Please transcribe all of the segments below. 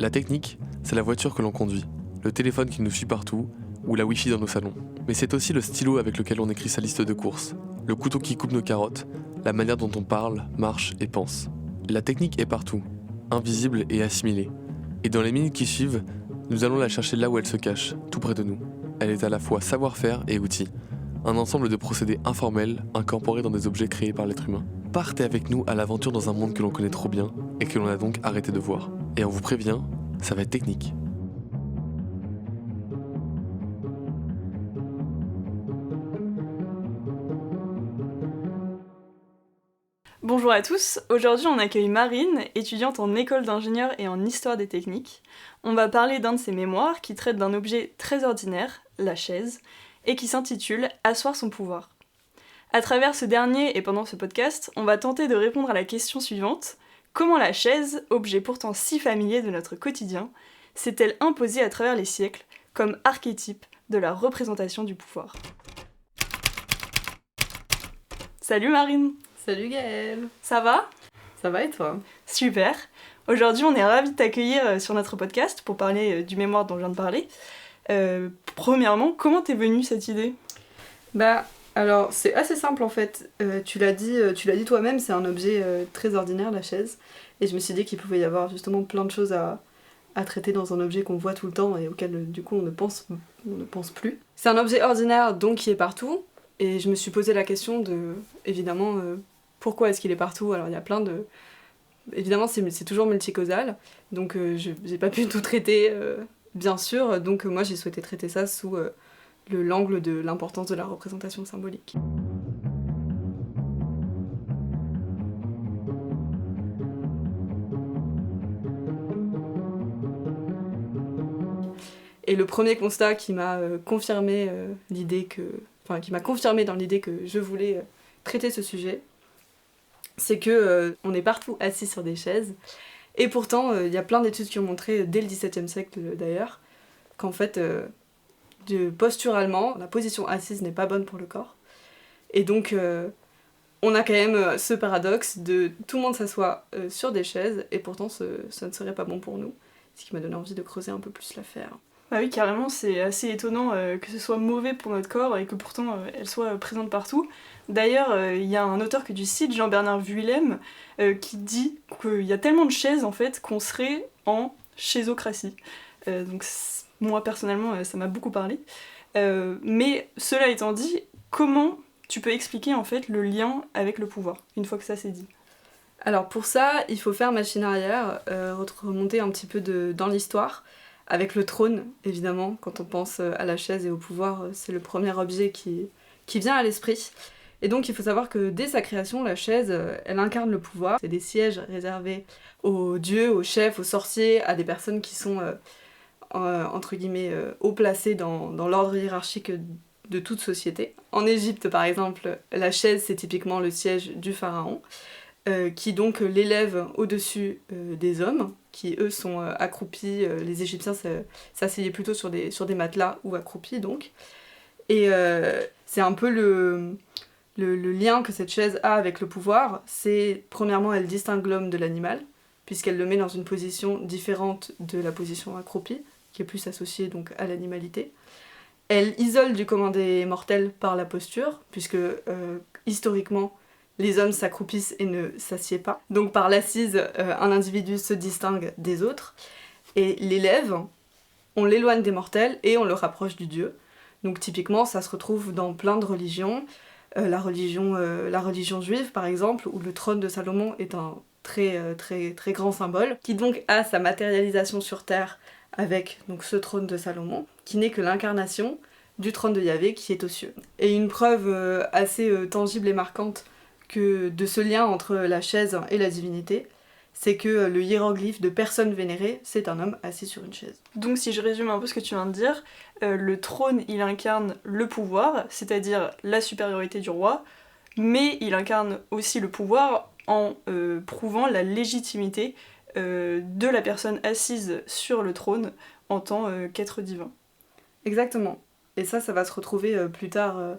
La technique, c'est la voiture que l'on conduit, le téléphone qui nous suit partout, ou la Wi-Fi dans nos salons. Mais c'est aussi le stylo avec lequel on écrit sa liste de courses, le couteau qui coupe nos carottes, la manière dont on parle, marche et pense. La technique est partout, invisible et assimilée. Et dans les minutes qui suivent, nous allons la chercher là où elle se cache, tout près de nous. Elle est à la fois savoir-faire et outil, un ensemble de procédés informels incorporés dans des objets créés par l'être humain. Partez avec nous à l'aventure dans un monde que l'on connaît trop bien et que l'on a donc arrêté de voir. Et on vous prévient, ça va être technique. Bonjour à tous, aujourd'hui on accueille Marine, étudiante en école d'ingénieur et en histoire des techniques. On va parler d'un de ses mémoires qui traite d'un objet très ordinaire, la chaise, et qui s'intitule « Asseoir son pouvoir ». À travers ce dernier et pendant ce podcast, on va tenter de répondre à la question suivante. Comment la chaise, objet pourtant si familier de notre quotidien, s'est-elle imposée à travers les siècles comme archétype de la représentation du pouvoir ? Salut Marine! Salut Gaëlle! Ça va ? Ça va et toi? Super! Aujourd'hui, on est ravis de t'accueillir sur notre podcast pour parler du mémoire dont je viens de parler. Premièrement, comment t'es venue cette idée? Alors c'est assez simple en fait. Tu l'as dit toi-même, c'est un objet très ordinaire, la chaise. Et je me suis dit qu'il pouvait y avoir justement plein de choses à traiter dans un objet qu'on voit tout le temps et auquel du coup on ne pense plus. C'est un objet ordinaire donc qui est partout. Et je me suis posé la question de, évidemment, pourquoi est-ce qu'il est partout? Alors il y a plein de... Évidemment c'est toujours multicausal, donc j'ai pas pu tout traiter, bien sûr, donc moi j'ai souhaité traiter ça sous l'angle de l'importance de la représentation symbolique. Et le premier constat qui m'a confirmé dans l'idée que je voulais traiter ce sujet, c'est que on est partout assis sur des chaises, et pourtant il y a plein d'études qui ont montré, dès le XVIIe siècle d'ailleurs, qu'en fait, posturalement, la position assise n'est pas bonne pour le corps. Et donc on a quand même ce paradoxe de tout le monde s'assoit sur des chaises, et pourtant ça ne serait pas bon pour nous, ce qui m'a donné envie de creuser un peu plus l'affaire. Bah oui, carrément, c'est assez étonnant que ce soit mauvais pour notre corps et que pourtant elle soit présente partout. D'ailleurs, il y a un auteur que tu cites, Jean-Bernard Vuillem, qui dit qu'il y a tellement de chaises en fait qu'on serait en chaisocratie. Donc moi personnellement, ça m'a beaucoup parlé. Mais cela étant dit, comment tu peux expliquer en fait le lien avec le pouvoir, une fois que ça c'est dit? Alors pour ça, il faut faire machine arrière, remonter un petit peu dans l'histoire. Avec le trône, évidemment, quand on pense à la chaise et au pouvoir, c'est le premier objet qui vient à l'esprit. Et donc il faut savoir que dès sa création, la chaise, elle incarne le pouvoir. C'est des sièges réservés aux dieux, aux chefs, aux sorciers, à des personnes qui sont, entre guillemets, haut placées dans l'ordre hiérarchique de toute société. En Égypte, par exemple, la chaise, c'est typiquement le siège du pharaon, qui donc l'élève au-dessus des hommes, qui eux sont accroupis. Les Égyptiens s'asseyaient plutôt sur des matelas ou accroupis donc. Et c'est un peu le lien que cette chaise a avec le pouvoir. C'est, premièrement, elle distingue l'homme de l'animal, puisqu'elle le met dans une position différente de la position accroupie, qui est plus associée donc à l'animalité. Elle isole du commun des mortels par la posture, puisque historiquement, les hommes s'accroupissent et ne s'assiedent pas. Donc par l'assise, un individu se distingue des autres. Et l'élève, on l'éloigne des mortels et on le rapproche du dieu. Donc typiquement, ça se retrouve dans plein de religions. La religion juive, par exemple, où le trône de Salomon est un très, très, très grand symbole, qui donc a sa matérialisation sur terre avec donc, ce trône de Salomon, qui n'est que l'incarnation du trône de Yahvé qui est aux cieux. Et une preuve assez tangible et marquante de ce lien entre la chaise et la divinité, c'est que le hiéroglyphe de personne vénérée, c'est un homme assis sur une chaise. Donc si je résume un peu ce que tu viens de dire, le trône il incarne le pouvoir, c'est-à-dire la supériorité du roi, mais il incarne aussi le pouvoir en prouvant la légitimité de la personne assise sur le trône en tant qu'être divin. Exactement. Et ça va se retrouver plus tard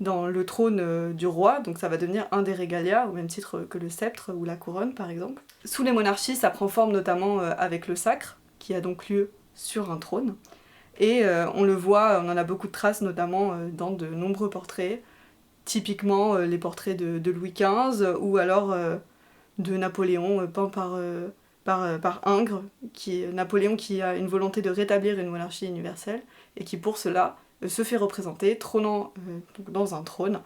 dans le trône du roi, donc ça va devenir un des regalia, au même titre que le sceptre ou la couronne par exemple. Sous les monarchies, ça prend forme notamment avec le sacre, qui a donc lieu sur un trône. Et on le voit, on en a beaucoup de traces, notamment dans de nombreux portraits, typiquement les portraits de Louis XV, ou alors de Napoléon, peint par Ingres, Napoléon qui a une volonté de rétablir une monarchie universelle, et qui pour cela se fait représenter trônant dans un trône,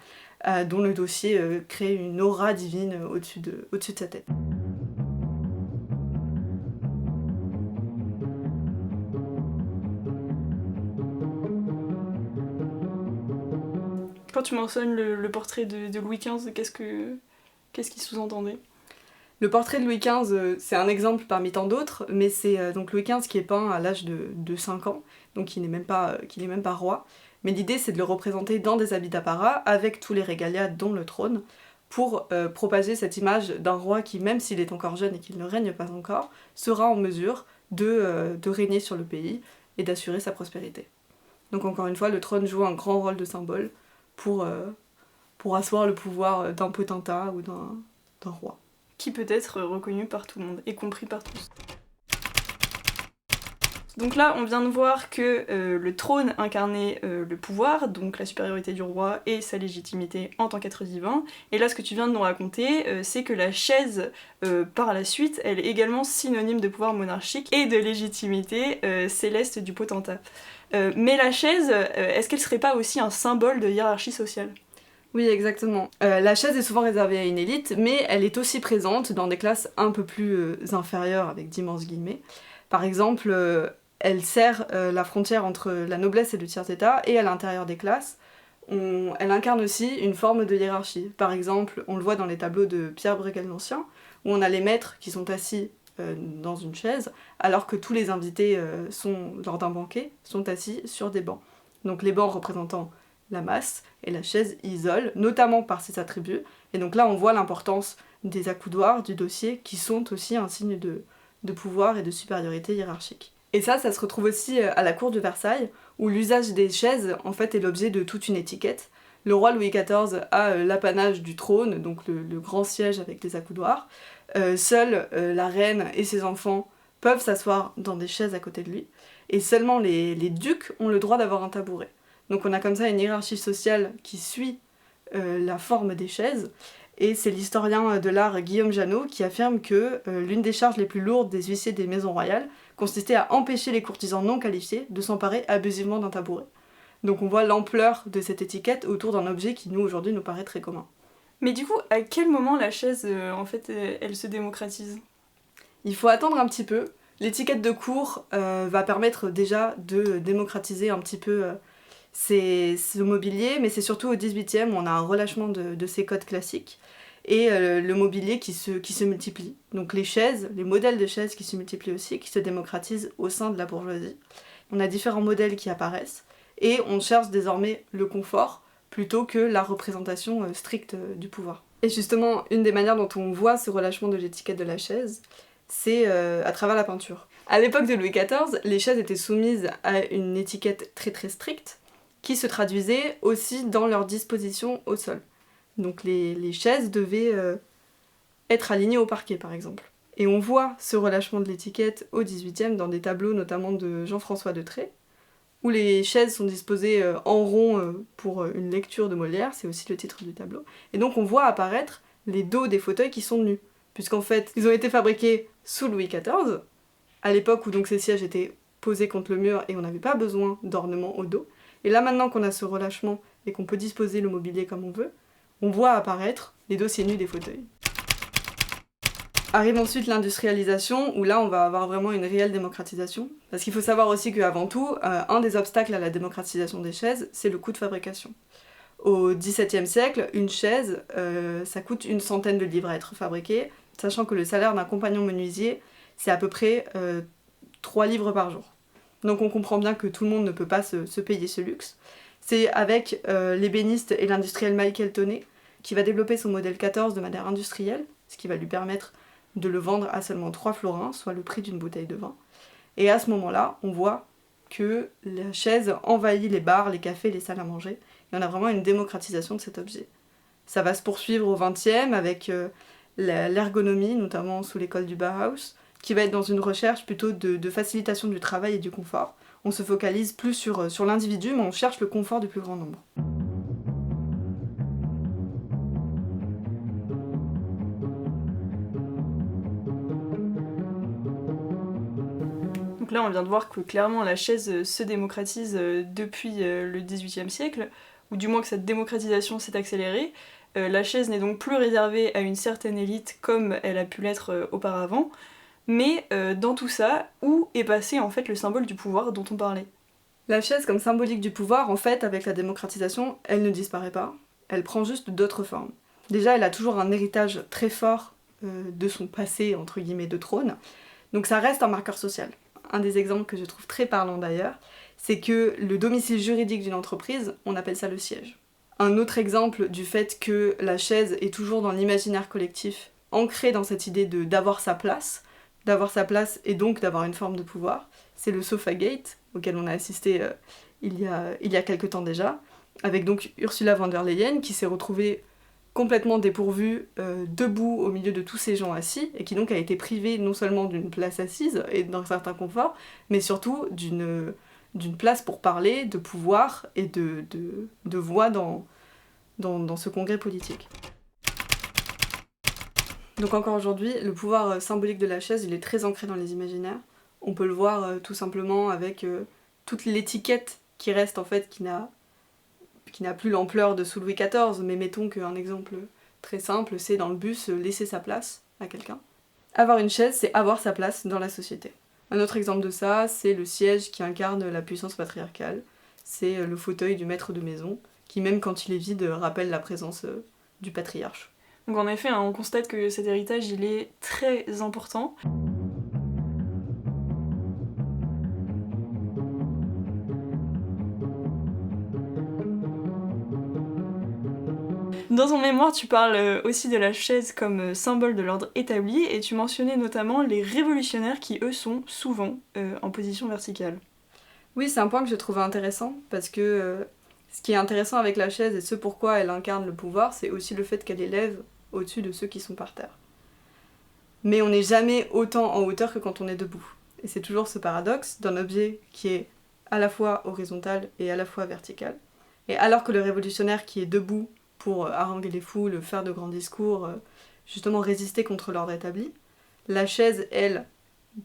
dont le dossier crée une aura divine au-dessus de sa tête. Quand tu mentionnes le portrait de Louis XV, qu'est-ce qu'il sous-entendait ? Le portrait de Louis XV, c'est un exemple parmi tant d'autres, mais c'est donc Louis XV qui est peint à l'âge de 5 ans, donc qui n'est même pas roi. Mais l'idée, c'est de le représenter dans des habits d'apparat, avec tous les régalias, dont le trône, pour propager cette image d'un roi qui, même s'il est encore jeune et qu'il ne règne pas encore, sera en mesure de régner sur le pays et d'assurer sa prospérité. Donc encore une fois, le trône joue un grand rôle de symbole pour asseoir le pouvoir d'un potentat ou d'un roi. Qui peut être reconnu par tout le monde et compris par tous. Donc là, on vient de voir que le trône incarnait le pouvoir, donc la supériorité du roi et sa légitimité en tant qu'être divin. Et là, ce que tu viens de nous raconter, c'est que la chaise, par la suite, elle est également synonyme de pouvoir monarchique et de légitimité céleste du potentat. Mais la chaise, est-ce qu'elle serait pas aussi un symbole de hiérarchie sociale ? Oui, exactement. La chaise est souvent réservée à une élite, mais elle est aussi présente dans des classes un peu plus inférieures, avec d'immenses guillemets. Par exemple, elle sert la frontière entre la noblesse et le tiers-état, et à l'intérieur des classes, elle incarne aussi une forme de hiérarchie. Par exemple, on le voit dans les tableaux de Pierre Bregal l'Ancien, où on a les maîtres qui sont assis dans une chaise, alors que tous les invités lors d'un banquet sont assis sur des bancs. Donc les bancs représentant la masse, et la chaise isole, notamment par ses attributs. Et donc là, on voit l'importance des accoudoirs, du dossier, qui sont aussi un signe de pouvoir et de supériorité hiérarchique. Et ça se retrouve aussi à la cour de Versailles, où l'usage des chaises, en fait, est l'objet de toute une étiquette. Le roi Louis XIV a l'apanage du trône, donc le grand siège avec des accoudoirs. Seule la reine et ses enfants peuvent s'asseoir dans des chaises à côté de lui. Et seulement les ducs ont le droit d'avoir un tabouret. Donc on a comme ça une hiérarchie sociale qui suit la forme des chaises, et c'est l'historien de l'art Guillaume Janot qui affirme que l'une des charges les plus lourdes des huissiers des maisons royales consistait à empêcher les courtisans non qualifiés de s'emparer abusivement d'un tabouret. Donc on voit l'ampleur de cette étiquette autour d'un objet qui nous aujourd'hui nous paraît très commun. Mais du coup, à quel moment la chaise, elle se démocratise ? Il faut attendre un petit peu. L'étiquette de cour va permettre déjà de démocratiser un petit peu ce mobilier, mais c'est surtout au XVIIIe où on a un relâchement de ces codes classiques et le mobilier qui se multiplie. Donc les chaises, les modèles de chaises qui se multiplient aussi, qui se démocratisent au sein de la bourgeoisie. On a différents modèles qui apparaissent et on cherche désormais le confort plutôt que la représentation stricte du pouvoir. Et justement, une des manières dont on voit ce relâchement de l'étiquette de la chaise, c'est à travers la peinture. À l'époque de Louis XIV, les chaises étaient soumises à une étiquette très très stricte, qui se traduisait aussi dans leur disposition au sol. Donc les chaises devaient être alignées au parquet, par exemple. Et on voit ce relâchement de l'étiquette au XVIIIe dans des tableaux notamment de Jean-François de Trait, où les chaises sont disposées en rond pour une lecture de Molière, c'est aussi le titre du tableau. Et donc on voit apparaître les dos des fauteuils qui sont nus, puisqu'en fait ils ont été fabriqués sous Louis XIV, à l'époque où donc ces sièges étaient posés contre le mur et on n'avait pas besoin d'ornement au dos. Et là maintenant qu'on a ce relâchement et qu'on peut disposer le mobilier comme on veut, on voit apparaître les dossiers nus des fauteuils. Arrive ensuite l'industrialisation, où là on va avoir vraiment une réelle démocratisation. Parce qu'il faut savoir aussi qu'avant tout, un des obstacles à la démocratisation des chaises, c'est le coût de fabrication. Au XVIIe siècle, une chaise, ça coûte 100 livres à être fabriquée, sachant que le salaire d'un compagnon menuisier, c'est à peu près 3 livres par jour. Donc on comprend bien que tout le monde ne peut pas se payer ce luxe. C'est avec l'ébéniste et l'industriel Michael Tonnet qui va développer son modèle 14 de manière industrielle, ce qui va lui permettre de le vendre à seulement 3 florins, soit le prix d'une bouteille de vin. Et à ce moment-là, on voit que la chaise envahit les bars, les cafés, les salles à manger, et on a vraiment une démocratisation de cet objet. Ça va se poursuivre au XXe avec l'ergonomie, notamment sous l'école du Bauhaus, qui va être dans une recherche plutôt de facilitation du travail et du confort. On se focalise plus sur l'individu, mais on cherche le confort du plus grand nombre. Donc là, on vient de voir que clairement la chaise se démocratise depuis le XVIIIe siècle, ou du moins que cette démocratisation s'est accélérée. La chaise n'est donc plus réservée à une certaine élite comme elle a pu l'être auparavant, mais dans tout ça, où est passé en fait le symbole du pouvoir dont on parlait ? La chaise comme symbolique du pouvoir, en fait, avec la démocratisation, elle ne disparaît pas, elle prend juste d'autres formes. Déjà, elle a toujours un héritage très fort de son passé, entre guillemets, de trône, donc ça reste un marqueur social. Un des exemples que je trouve très parlant d'ailleurs, c'est que le domicile juridique d'une entreprise, on appelle ça le siège. Un autre exemple du fait que la chaise est toujours dans l'imaginaire collectif, ancrée dans cette idée d'avoir sa place et donc d'avoir une forme de pouvoir, c'est le Sofagate, auquel on a assisté il y a quelques temps déjà, avec donc Ursula von der Leyen qui s'est retrouvée complètement dépourvue, debout au milieu de tous ces gens assis, et qui donc a été privée non seulement d'une place assise et d'un certain confort, mais surtout d'une place pour parler, de pouvoir et de voix dans ce congrès politique. Donc encore aujourd'hui, le pouvoir symbolique de la chaise, il est très ancré dans les imaginaires. On peut le voir tout simplement avec toute l'étiquette qui reste en fait, qui n'a plus l'ampleur de sous Louis XIV, mais mettons qu'un exemple très simple, c'est dans le bus laisser sa place à quelqu'un. Avoir une chaise, c'est avoir sa place dans la société. Un autre exemple de ça, c'est le siège qui incarne la puissance patriarcale. C'est le fauteuil du maître de maison, qui même quand il est vide, rappelle la présence du patriarche. Donc en effet, on constate que cet héritage, il est très important. Dans ton mémoire, tu parles aussi de la chaise comme symbole de l'ordre établi, et tu mentionnais notamment les révolutionnaires qui, eux, sont souvent en position verticale. Oui, c'est un point que je trouvais intéressant, parce que ce qui est intéressant avec la chaise et ce pourquoi elle incarne le pouvoir, c'est aussi le fait qu'elle élève au-dessus de ceux qui sont par terre. Mais on n'est jamais autant en hauteur que quand on est debout. Et c'est toujours ce paradoxe d'un objet qui est à la fois horizontal et à la fois vertical. Et alors que le révolutionnaire qui est debout pour haranguer les foules, faire de grands discours, justement résister contre l'ordre établi, la chaise, elle,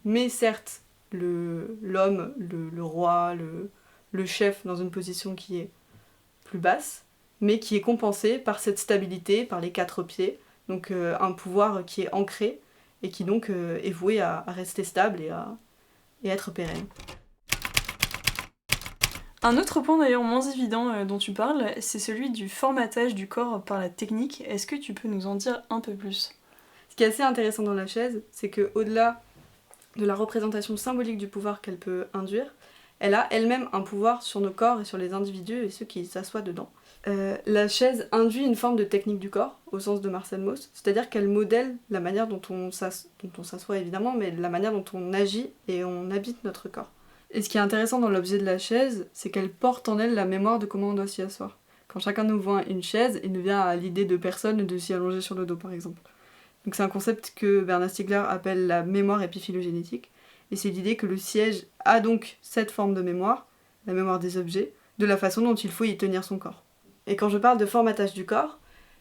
met certes l'homme, le roi, le chef dans une position qui est plus basse, mais qui est compensée par cette stabilité, par les quatre pieds, donc un pouvoir qui est ancré et qui donc est voué à rester stable et à être pérenne. Un autre point d'ailleurs moins évident dont tu parles, c'est celui du formatage du corps par la technique. Est-ce que tu peux nous en dire un peu plus ? Ce qui est assez intéressant dans la chaise, c'est qu'au-delà de la représentation symbolique du pouvoir qu'elle peut induire, elle a elle-même un pouvoir sur nos corps et sur les individus et ceux qui s'assoient dedans. La chaise induit une forme de technique du corps, au sens de Marcel Mauss, c'est-à-dire qu'elle modèle la manière dont on s'assoit évidemment, mais la manière dont on agit et on habite notre corps. Et ce qui est intéressant dans l'objet de la chaise, c'est qu'elle porte en elle la mémoire de comment on doit s'y asseoir. Quand chacun nous voit une chaise, il ne vient à l'idée de personne de s'y allonger sur le dos par exemple. Donc c'est un concept que Bernard Stiegler appelle la mémoire épiphylogénétique, et c'est l'idée que le siège a donc cette forme de mémoire, la mémoire des objets, de la façon dont il faut y tenir son corps. Et quand je parle de formatage du corps,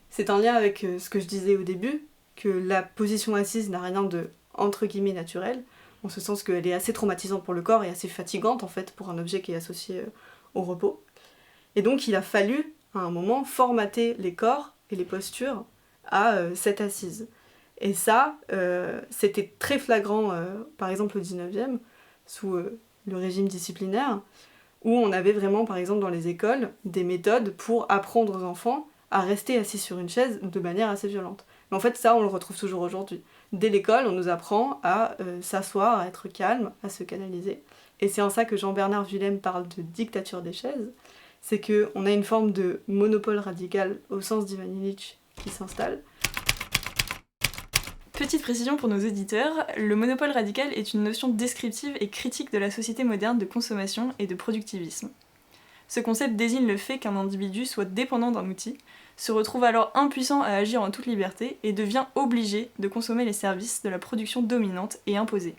c'est en lien avec ce que je disais au début, que la position assise n'a rien de entre guillemets naturel, en ce sens qu'elle est assez traumatisante pour le corps et assez fatigante en fait pour un objet qui est associé au repos. Et donc il a fallu à un moment formater les corps et les postures à cette assise. Et ça, c'était très flagrant par exemple au 19e, sous le régime disciplinaire, où on avait vraiment par exemple dans les écoles des méthodes pour apprendre aux enfants à rester assis sur une chaise de manière assez violente. Mais en fait ça on le retrouve toujours aujourd'hui. Dès l'école, on nous apprend à s'asseoir, à être calme, à se canaliser. Et c'est en ça que Jean-Bernard Vuillem parle de dictature des chaises. C'est qu'on a une forme de monopole radical au sens d'Ivan Illich qui s'installe. Petite précision pour nos auditeurs, le monopole radical est une notion descriptive et critique de la société moderne de consommation et de productivisme. Ce concept désigne le fait qu'un individu soit dépendant d'un outil, se retrouve alors impuissant à agir en toute liberté et devient obligé de consommer les services de la production dominante et imposée.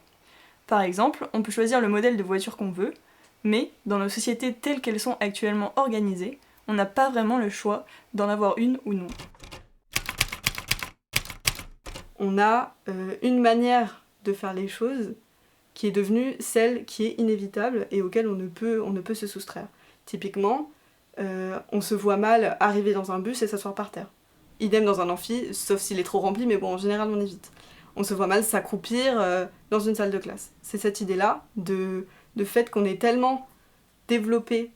Par exemple, on peut choisir le modèle de voiture qu'on veut, mais dans nos sociétés telles qu'elles sont actuellement organisées, on n'a pas vraiment le choix d'en avoir une ou non. On a une manière de faire les choses qui est devenue celle qui est inévitable et auquel on ne peut se soustraire. Typiquement, on se voit mal arriver dans un bus et s'asseoir par terre. Idem dans un amphi, sauf s'il est trop rempli, mais bon, en général, on évite. On se voit mal s'accroupir dans une salle de classe. C'est cette idée-là de fait qu'on ait tellement développé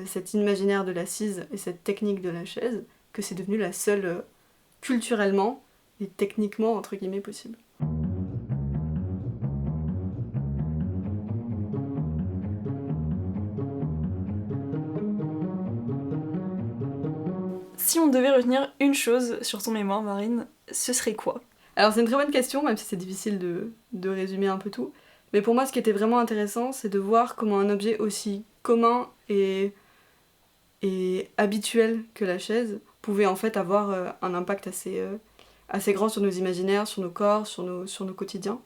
cet imaginaire de l'assise et cette technique de la chaise que c'est devenu la seule culturellement et techniquement, entre guillemets, possible. Si on devait retenir une chose sur ton mémoire, Marine, ce serait quoi ? Alors c'est une très bonne question, même si c'est difficile de résumer un peu tout. Mais pour moi, ce qui était vraiment intéressant, c'est de voir comment un objet aussi commun et habituel que la chaise pouvait en fait avoir un impact assez grand sur nos imaginaires, sur nos corps, sur nos quotidiens.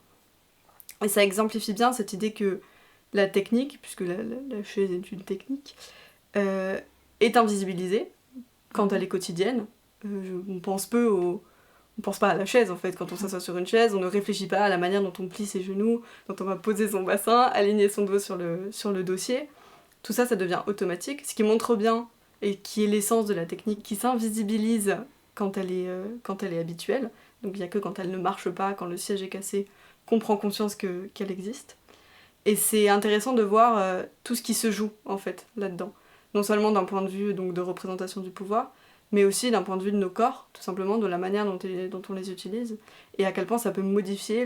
Et ça exemplifie bien cette idée que la technique, puisque la chaise est une technique, est invisibilisée quand elle est quotidienne. On pense pas à la chaise en fait. Quand on s'assoit sur une chaise, on ne réfléchit pas à la manière dont on plie ses genoux, dont on va poser son bassin, aligner son dos sur le dossier. Tout ça, ça devient automatique, ce qui montre bien, et qui est l'essence de la technique, qui s'invisibilise quand elle est habituelle. Donc il n'y a que quand elle ne marche pas, quand le siège est cassé, qu'on prend conscience qu'elle existe. Et c'est intéressant de voir tout ce qui se joue en fait là-dedans. Non seulement d'un point de vue donc, de représentation du pouvoir, mais aussi d'un point de vue de nos corps, tout simplement, de la manière dont on les utilise, et à quel point ça peut modifier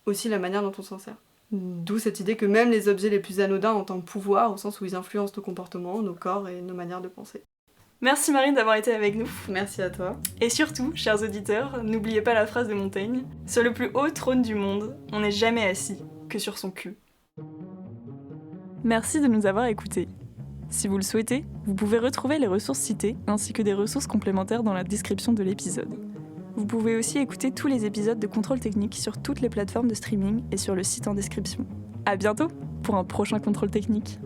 aussi la manière dont on s'en sert. D'où cette idée que même les objets les plus anodins ont un pouvoir, au sens où ils influencent nos comportements, nos corps et nos manières de penser. Merci Marine d'avoir été avec nous. Merci à toi. Et surtout, chers auditeurs, n'oubliez pas la phrase de Montaigne, « Sur le plus haut trône du monde, on n'est jamais assis que sur son cul. » Merci de nous avoir écoutés. Si vous le souhaitez, vous pouvez retrouver les ressources citées ainsi que des ressources complémentaires dans la description de l'épisode. Vous pouvez aussi écouter tous les épisodes de Contrôle Technique sur toutes les plateformes de streaming et sur le site en description. À bientôt pour un prochain Contrôle Technique.